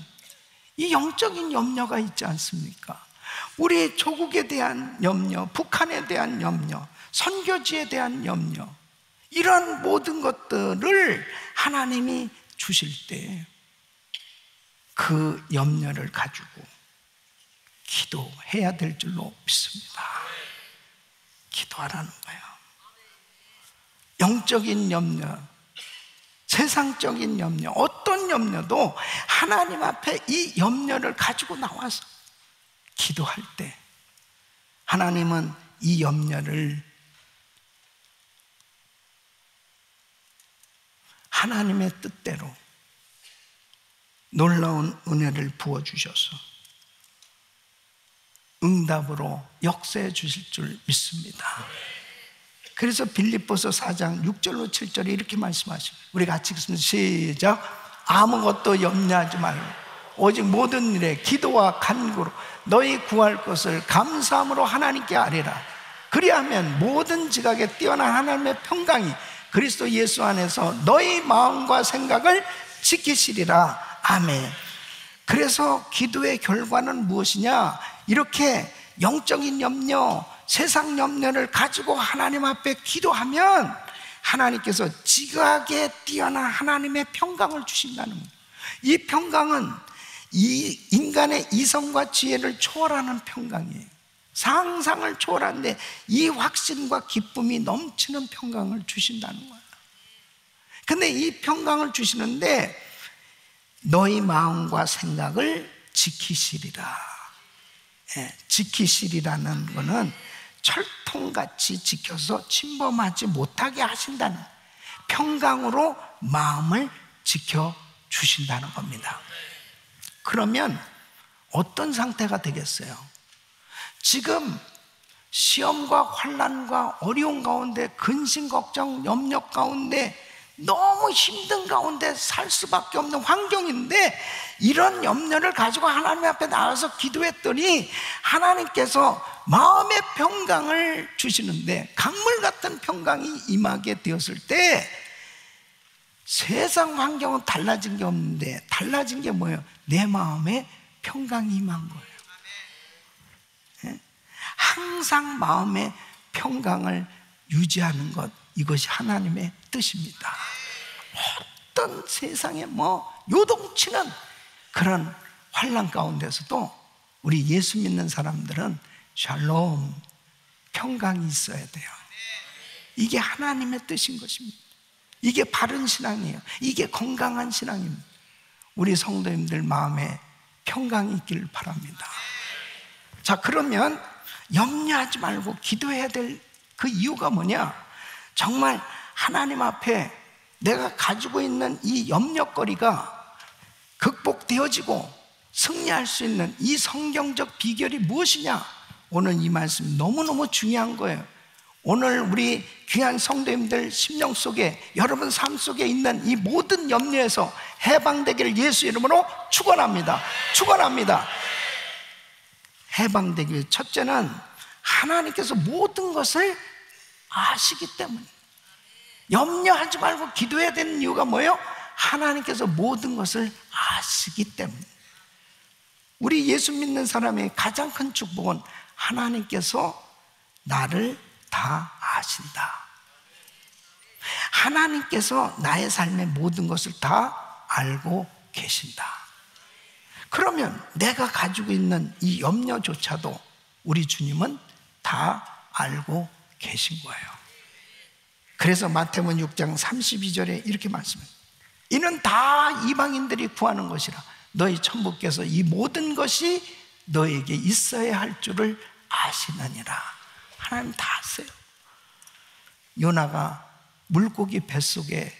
이 영적인 염려가 있지 않습니까? 우리 조국에 대한 염려, 북한에 대한 염려, 선교지에 대한 염려, 이런 모든 것들을 하나님이 주실 때 그 염려를 가지고 기도해야 될 줄로 믿습니다. 기도하라는 거예요. 영적인 염려, 세상적인 염려, 어떤 염려도 하나님 앞에 이 염려를 가지고 나와서 기도할 때 하나님은 이 염려를 하나님의 뜻대로 놀라운 은혜를 부어주셔서 응답으로 역사해 주실 줄 믿습니다. 그래서 빌립보서 4장 6절로 7절에 이렇게 말씀하십니다. 우리 같이 읽습니다. 시작. 아무것도 염려하지 말고 오직 모든 일에 기도와 간구로 너희 구할 것을 감사함으로 하나님께 아뢰라. 그리하면 모든 지각에 뛰어난 하나님의 평강이 그리스도 예수 안에서 너희 마음과 생각을 지키시리라. 아멘. 그래서 기도의 결과는 무엇이냐? 이렇게 영적인 염려, 세상 염려를 가지고 하나님 앞에 기도하면 하나님께서 지각에 뛰어난 하나님의 평강을 주신다는 거예요. 이 평강은 이 인간의 이성과 지혜를 초월하는 평강이에요. 상상을 초월하는데 이 확신과 기쁨이 넘치는 평강을 주신다는 거예요. 근데 이 평강을 주시는데 너희 마음과 생각을 지키시리라. 지키시리라는 것은 철통같이 지켜서 침범하지 못하게 하신다는, 평강으로 마음을 지켜주신다는 겁니다. 그러면 어떤 상태가 되겠어요? 지금 시험과 환난과 어려운 가운데, 근심, 걱정, 염려 가운데 너무 힘든 가운데 살 수밖에 없는 환경인데 이런 염려를 가지고 하나님 앞에 나와서 기도했더니 하나님께서 마음의 평강을 주시는데, 강물 같은 평강이 임하게 되었을 때 세상 환경은 달라진 게 없는데 달라진 게 뭐예요? 내 마음에 평강이 임한 거예요. 항상 마음의 평강을 유지하는 것, 이것이 하나님의 뜻입니다. 어떤 세상에 요동치는 그런 환난 가운데서도 우리 예수 믿는 사람들은 샬롬, 평강이 있어야 돼요. 이게 하나님의 뜻인 것입니다. 이게 바른 신앙이에요. 이게 건강한 신앙입니다. 우리 성도님들 마음에 평강이 있기를 바랍니다. 자, 그러면 염려하지 말고 기도해야 될 그 이유가 뭐냐? 정말 하나님 앞에 내가 가지고 있는 이 염려거리가 극복되어지고 승리할 수 있는 이 성경적 비결이 무엇이냐? 오늘 이 말씀 너무너무 중요한 거예요. 오늘 우리 귀한 성도님들 심령 속에, 여러분 삶 속에 있는 이 모든 염려에서 해방되기를 예수 이름으로 축원합니다. 축원합니다. 해방되기 위해 첫째는 하나님께서 모든 것을 아시기 때문에. 염려하지 말고 기도해야 되는 이유가 뭐예요? 하나님께서 모든 것을 아시기 때문에. 우리 예수 믿는 사람의 가장 큰 축복은 하나님께서 나를 다 아신다. 하나님께서 나의 삶의 모든 것을 다 알고 계신다. 그러면 내가 가지고 있는 이 염려조차도 우리 주님은 다 알고 계신 거예요. 그래서 마태복음 6장 32절에 이렇게 말씀해요. 이는 다 이방인들이 구하는 것이라. 너희 천부께서 이 모든 것이 너에게 있어야 할 줄을 아시느니라. 하나님 다 아세요. 요나가 물고기 뱃속에,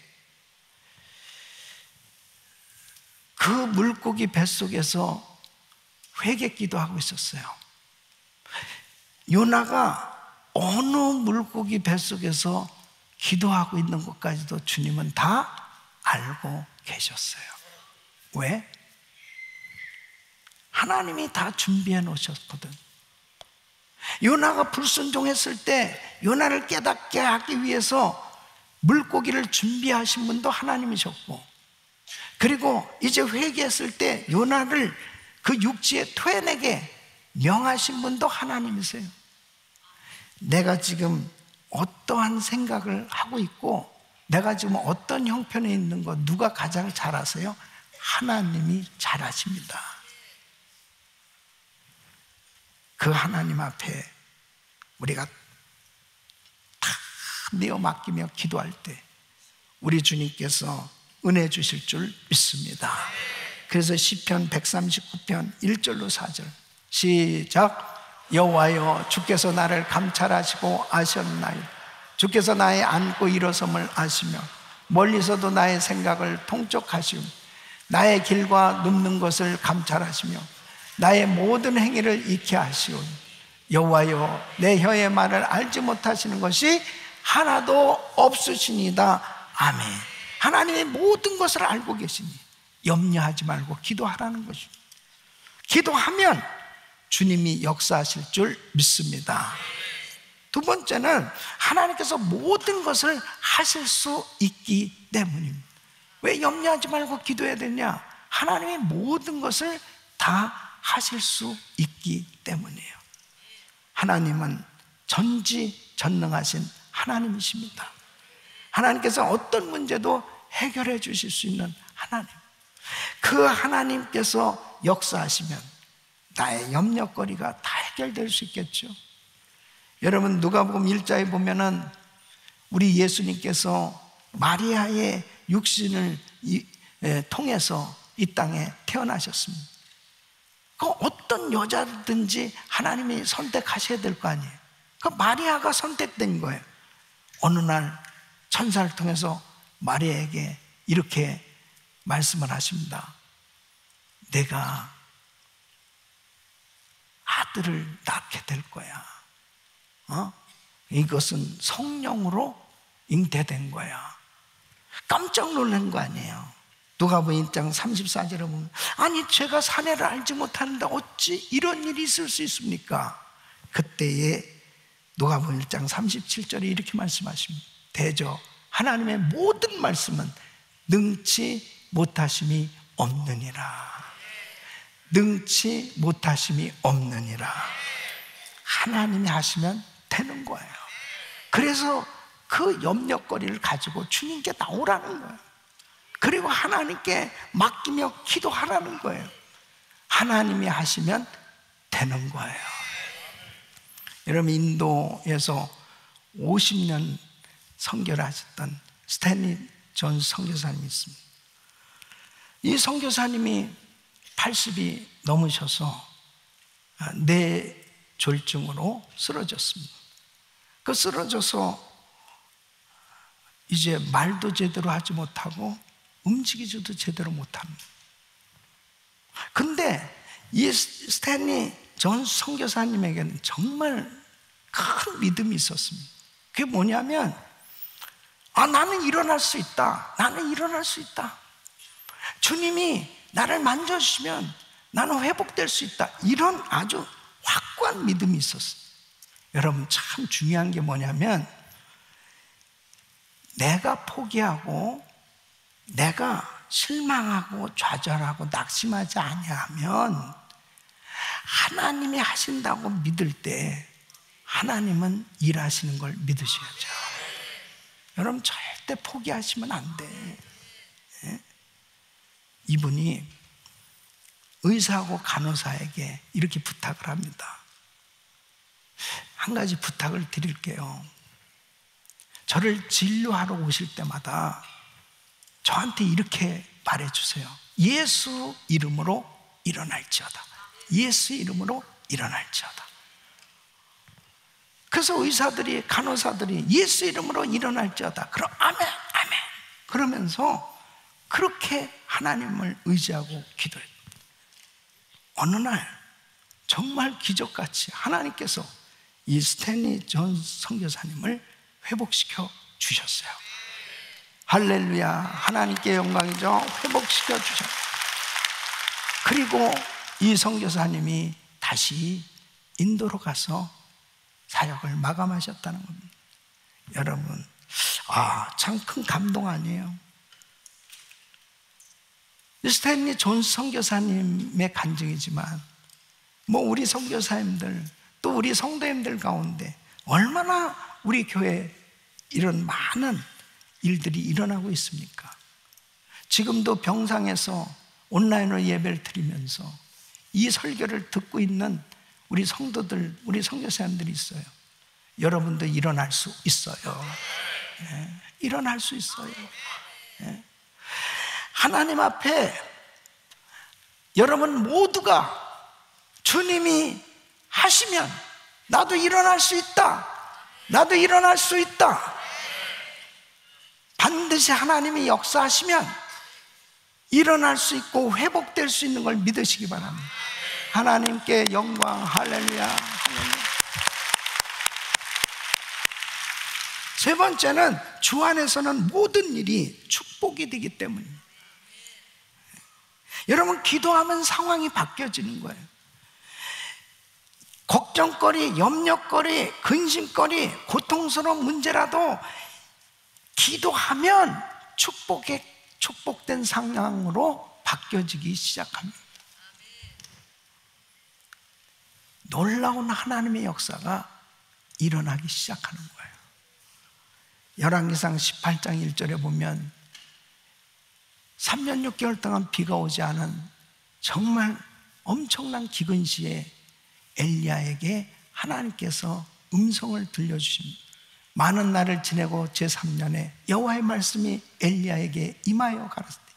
그 물고기 뱃속에서 회개기도 하고 있었어요. 요나가 어느 물고기 뱃속에서 기도하고 있는 것까지도 주님은 다 알고 계셨어요. 왜? 하나님이 다 준비해 놓으셨거든. 요나가 불순종했을 때 요나를 깨닫게 하기 위해서 물고기를 준비하신 분도 하나님이셨고, 그리고 이제 회개했을 때 요나를 그 육지에 토해내게 명하신 분도 하나님이세요. 내가 지금 어떠한 생각을 하고 있고 내가 지금 어떤 형편에 있는 거 누가 가장 잘 아세요? 하나님이 잘 아십니다. 그 하나님 앞에 우리가 다 내어 맡기며 기도할 때 우리 주님께서 은혜 주실 줄 믿습니다. 그래서 시편 139편 1절로 4절 시작. 여호와여, 주께서 나를 감찰하시고 아셨나이다. 주께서 나의 앉고 일어섬을 아시며 멀리서도 나의 생각을 통촉하시고 나의 길과 눕는 것을 감찰하시며 나의 모든 행위를 익히 하시오니 여호와여, 내 혀의 말을 알지 못하시는 것이 하나도 없으시니다. 아멘. 하나님의 모든 것을 알고 계시니 염려하지 말고 기도하라는 것입니다. 기도하면 주님이 역사하실 줄 믿습니다. 두 번째는 하나님께서 모든 것을 하실 수 있기 때문입니다. 왜 염려하지 말고 기도해야 되냐? 하나님이 모든 것을 다 하실 수 있기 때문이에요. 하나님은 전지전능하신 하나님이십니다. 하나님께서 어떤 문제도 해결해 주실 수 있는 하나님. 그 하나님께서 역사하시면 나의 염려거리가 다 해결될 수 있겠죠. 여러분, 누가복음 1장에 보면은 우리 예수님께서 마리아의 육신을 통해서 이 땅에 태어나셨습니다. 그 어떤 여자든지 하나님이 선택하셔야 될 거 아니에요. 그 마리아가 선택된 거예요. 어느 날 천사를 통해서 마리아에게 이렇게 말씀을 하십니다. 내가 아들을 낳게 될 거야. 이것은 성령으로 잉태된 거야. 깜짝 놀란 거 아니에요. 누가복음 1장 34절에 보면 아니 제가 사내를 알지 못하는데 어찌 이런 일이 있을 수 있습니까? 그때에 누가복음 1장 37절에 이렇게 말씀하십니다. 대저 하나님의 모든 말씀은 능치 못하심이 없느니라. 능치 못하심이 없느니라. 하나님이 하시면 되는 거예요. 그래서 그 염려거리를 가지고 주님께 나오라는 거예요. 그리고 하나님께 맡기며 기도하라는 거예요. 하나님이 하시면 되는 거예요. 여러분, 인도에서 50년 선교를 하셨던 스탠리 존 선교사님이 있습니다. 이 선교사님이 80이 넘으셔서 뇌졸중으로 쓰러졌습니다. 그 쓰러져서 이제 말도 제대로 하지 못하고 움직이지도 제대로 못합니다. 근데 이 스탠리 존 선교사님에게는 정말 큰 믿음이 있었습니다. 그게 뭐냐면 나는 일어날 수 있다. 나는 일어날 수 있다. 주님이 나를 만져주시면 나는 회복될 수 있다. 이런 아주 확고한 믿음이 있었어요. 여러분, 참 중요한 게 뭐냐면, 내가 포기하고 내가 실망하고 좌절하고 낙심하지 아니하면 하나님이 하신다고 믿을 때 하나님은 일하시는 걸 믿으셔야죠. 여러분, 절대 포기하시면 안 돼. 예? 이분이 의사하고 간호사에게 이렇게 부탁을 합니다. 한 가지 부탁을 드릴게요. 저를 진료하러 오실 때마다 저한테 이렇게 말해주세요. 예수 이름으로 일어날지어다. 예수 이름으로 일어날지어다. 그래서 의사들이, 간호사들이 예수 이름으로 일어날지어다. 그럼 아멘, 아멘. 그러면서 그렇게 하나님을 의지하고 기도했다. 어느 날 정말 기적같이 하나님께서 이 스탠리 존 선교사님을 회복시켜 주셨어요. 할렐루야. 하나님께 영광이죠. 회복시켜 주셨어요. 그리고 이 선교사님이 다시 인도로 가서 사역을 마감하셨다는 겁니다. 여러분, 참 큰 감동 아니에요? 스탠리 존 선교사님의 간증이지만 우리 선교사님들 또 우리 성도님들 가운데 얼마나 우리 교회에 이런 많은 일들이 일어나고 있습니까? 지금도 병상에서 온라인으로 예배를 드리면서 이 설교를 듣고 있는 우리 성도들, 우리 선교사님들이 있어요. 여러분도 일어날 수 있어요. 예, 일어날 수 있어요. 예. 하나님 앞에 여러분 모두가 주님이 하시면 나도 일어날 수 있다. 나도 일어날 수 있다. 반드시 하나님이 역사하시면 일어날 수 있고 회복될 수 있는 걸 믿으시기 바랍니다. 하나님께 영광. 할렐루야. 할렐루야. 세 번째는 주 안에서는 모든 일이 축복이 되기 때문입니다. 여러분, 기도하면 상황이 바뀌어지는 거예요. 걱정거리, 염려거리, 근심거리, 고통스러운 문제라도 기도하면 축복된 상황으로 바뀌어지기 시작합니다. 놀라운 하나님의 역사가 일어나기 시작하는 거예요. 열왕기상 18장 1절에 보면 3년 6개월 동안 비가 오지 않은 정말 엄청난 기근 시에 엘리야에게 하나님께서 음성을 들려주십니다. 많은 날을 지내고 제3년에 여호와의 말씀이 엘리야에게 임하여 가라사대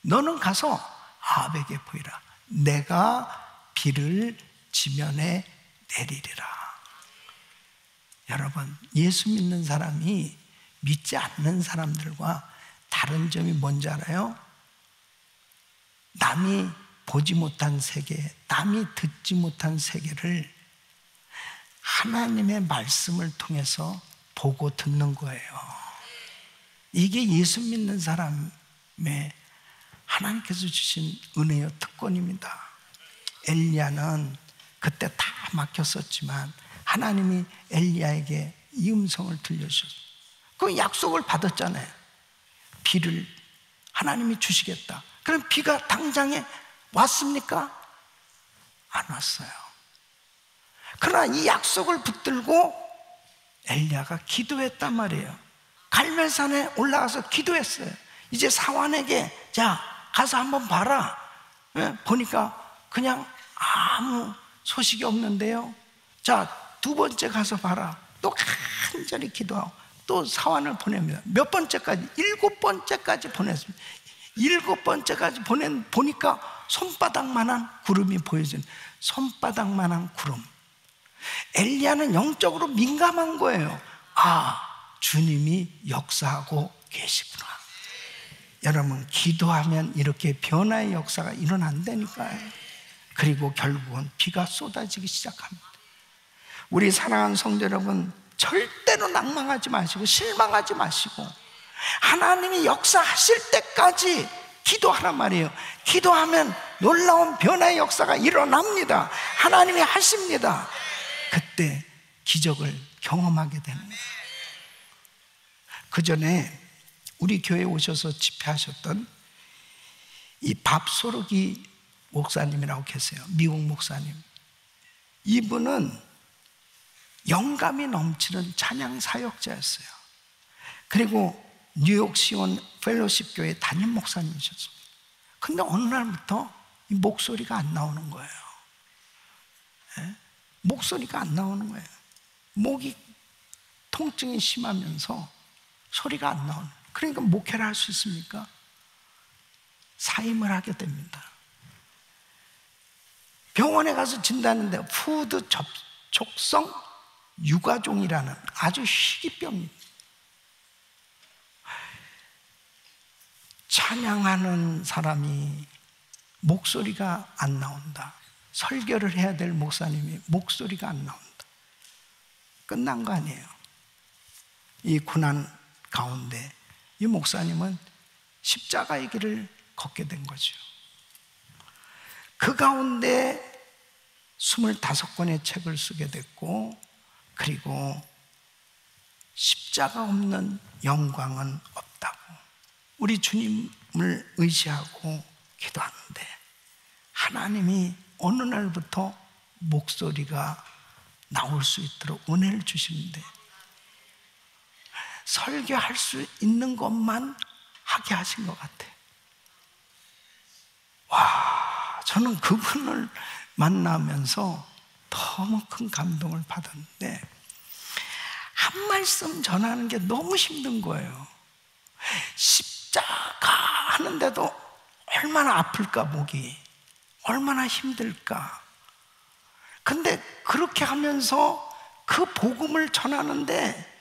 너는 가서 아합에게 보이라. 내가 비를 지면에 내리리라. 여러분, 예수 믿는 사람이 믿지 않는 사람들과 다른 점이 뭔지 알아요? 남이 보지 못한 세계, 남이 듣지 못한 세계를 하나님의 말씀을 통해서 보고 듣는 거예요. 이게 예수 믿는 사람의 하나님께서 주신 은혜의 특권입니다. 엘리야는 그때 다 막혔었지만 하나님이 엘리야에게 이 음성을 들려주셨어요. 그 약속을 받았잖아요. 비를 하나님이 주시겠다. 그럼 비가 당장에 왔습니까? 안 왔어요. 그러나 이 약속을 붙들고 엘리야가 기도했단 말이에요. 갈멜산에 올라가서 기도했어요. 이제 사환에게 자 가서 한번 봐라. 보니까 그냥 아무 소식이 없는데요. 자, 두 번째 가서 봐라. 또 간절히 기도하고 또 사환을 보냅니다. 몇 번째까지? 7번째까지 보냈습니다. 7번째까지 보니까 손바닥만한 구름이 보여지는, 손바닥만한 구름. 엘리야는 영적으로 민감한 거예요. 주님이 역사하고 계시구나. 여러분, 기도하면 이렇게 변화의 역사가 일어난다니까요. 그리고 결국은 비가 쏟아지기 시작합니다. 우리 사랑하는 성도 여러분, 절대로 낭망하지 마시고 실망하지 마시고 하나님이 역사하실 때까지 기도하란 말이에요. 기도하면 놀라운 변화의 역사가 일어납니다. 하나님이 하십니다. 그때 기적을 경험하게 되는 거예요. 그 전에 우리 교회에 오셔서 집회하셨던 이 밥소르기 목사님이라고 계세요. 미국 목사님. 이분은 영감이 넘치는 찬양 사역자였어요. 그리고 뉴욕 시온 펠로십 교회 담임 목사님이셨습니다. 근데 어느 날부터 이 목소리가 안 나오는 거예요. 네? 목소리가 안 나오는 거예요. 목이 통증이 심하면서 소리가 안 나오는. 그러니까 목회를 할 수 있습니까? 사임을 하게 됩니다. 병원에 가서 진단했는데 푸드 접촉성 유가종이라는 아주 희귀병입니다. 찬양하는 사람이 목소리가 안 나온다. 설교를 해야 될 목사님이 목소리가 안 나온다. 끝난 거 아니에요. 이 고난 가운데 이 목사님은 십자가의 길을 걷게 된 거죠. 그 가운데 25권의 책을 쓰게 됐고, 그리고 십자가 없는 영광은 없다고 우리 주님을 의지하고 기도하는데, 하나님이 어느 날부터 목소리가 나올 수 있도록 은혜를 주시는데, 설교할 수 있는 것만 하게 하신 것 같아요. 와, 저는 그분을 만나면서 너무 큰 감동을 받았는데, 한 말씀 전하는 게 너무 힘든 거예요. 십자가 하는데도 얼마나 아플까, 목이 얼마나 힘들까. 근데 그렇게 하면서 그 복음을 전하는데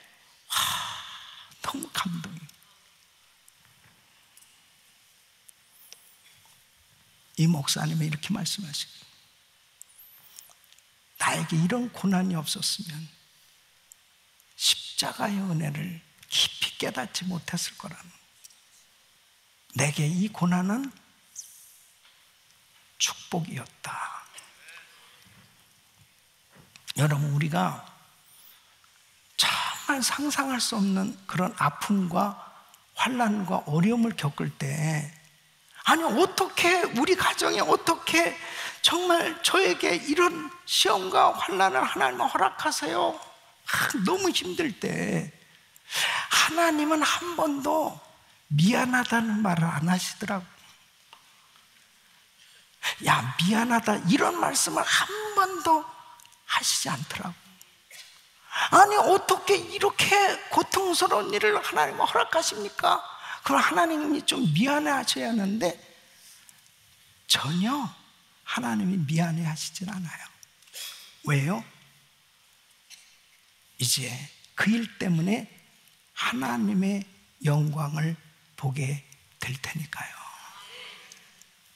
너무 감동이. 이 목사님이 이렇게 말씀하시고, 나에게 이런 고난이 없었으면 십자가의 은혜를 깊이 깨닫지 못했을 거라는. 내게 이 고난은 축복이었다. 여러분, 우리가 정말 상상할 수 없는 그런 아픔과 환난과 어려움을 겪을 때, 아니 어떻게 우리 가정에 어떻게 정말 저에게 이런 시험과 환난을 하나님 허락하세요? 너무 힘들 때 하나님은 한 번도 미안하다는 말을 안 하시더라고. 야, 미안하다 이런 말씀을 한 번도 하시지 않더라고. 아니 어떻게 이렇게 고통스러운 일을 하나님 허락하십니까? 그럼 하나님이 좀 미안해 하셔야 하는데, 전혀 하나님이 미안해 하시진 않아요. 왜요? 이제 그 일 때문에 하나님의 영광을 보게 될 테니까요.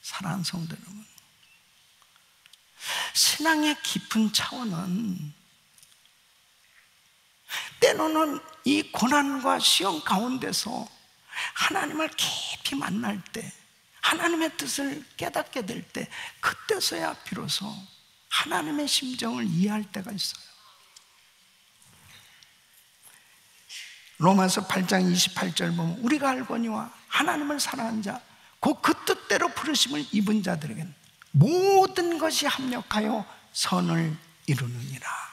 사랑하는 성도 여러분, 신앙의 깊은 차원은 때로는 이 고난과 시험 가운데서 하나님을 깊이 만날 때, 하나님의 뜻을 깨닫게 될 때, 그때서야 비로소 하나님의 심정을 이해할 때가 있어요. 로마서 8장 28절 보면, 우리가 알거니와 하나님을 사랑한 자 곧 그 뜻대로 부르심을 입은 자들에게는 모든 것이 합력하여 선을 이루느니라.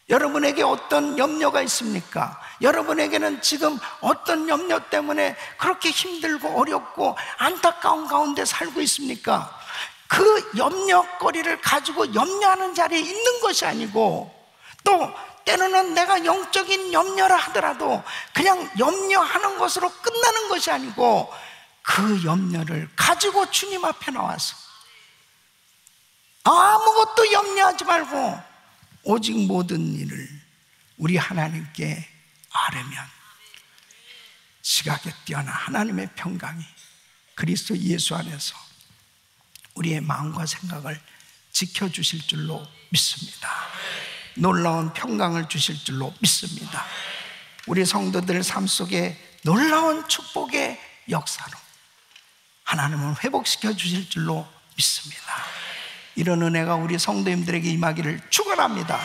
여러분에게 어떤 염려가 있습니까? 여러분에게는 지금 어떤 염려 때문에 그렇게 힘들고 어렵고 안타까운 가운데 살고 있습니까? 그 염려거리를 가지고 염려하는 자리에 있는 것이 아니고, 또 때로는 내가 영적인 염려를 하더라도 그냥 염려하는 것으로 끝나는 것이 아니고, 그 염려를 가지고 주님 앞에 나와서 아무것도 염려하지 말고 오직 모든 일을 우리 하나님께 아뢰면 지각에 뛰어난 하나님의 평강이 그리스도 예수 안에서 우리의 마음과 생각을 지켜주실 줄로 믿습니다. 놀라운 평강을 주실 줄로 믿습니다. 우리 성도들 삶 속에 놀라운 축복의 역사로 하나님은 회복시켜 주실 줄로 믿습니다. 이런 은혜가 우리 성도님들에게 임하기를 축원합니다.